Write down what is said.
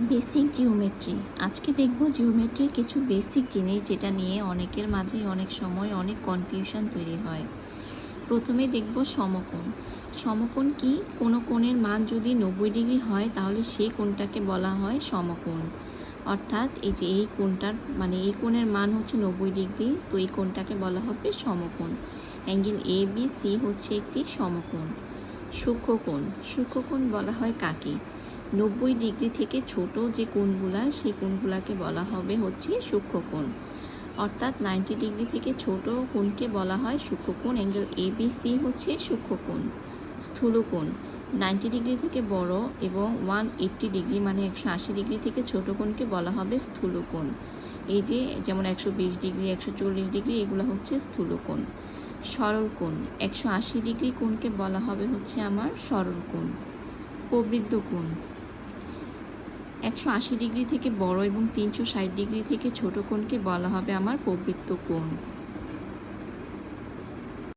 Basic geometry. আজকে দেখব জিওমেট্রির কিছু বেসিক জিনিস যেটা নিয়ে অনেকের মাঝে অনেক সময় অনেক কনফিউশন তৈরি হয়। প্রথমে দেখব সমকোণ। সমকোণ কি? কোনো কোণের মান যদি 90 ডিগ্রি হয় তাহলে সেই কোণটাকে বলা হয় সমকোণ। অর্থাৎ এই যে এই কোণটার এই কোণের মান হচ্ছে 90 ডিগ্রি, তো এই কোণটাকে বলা হবে সমকোণ। অ্যাঙ্গেল এ বি সি হচ্ছে একটি সমকোণ। সূক্ষ্মকোণ। সূক্ষ্মকোণ বলা হয় কাকে? 90 ডিগ্রি থেকে ছোট যে কোণগুলা সেই কোণগুলাকে বলা হবে হচ্ছে সূক্ষ্মকোণ। অর্থাৎ 90 ডিগ্রি থেকে ছোট কোণকে বলা হয় সূক্ষ্মকোণ। অ্যাঙ্গেল এ বি সি হচ্ছে সূক্ষ্মকোণ। স্থূলকোণ। 90 ডিগ্রি থেকে বড় এবং 180 ডিগ্রি 180 ডিগ্রি থেকে ছোট কোণকে বলা হবে স্থূলকোণ। এই যে যেমন 120 ডিগ্রি 140 ডিগ্রি এগুলো হচ্ছে স্থূলকোণ। সরলকোণ। 180 ডিগ্রি কোণকে বলা হবে হচ্ছে আমার সরলকোণ। প্রবৃদ্ধকোণ। 180 ডিগ্রি থেকে বড় এবং 360 ডিগ্রি থেকে ছোট কোণকে বলা হবে আমার প্রবৃত্ত কোণ।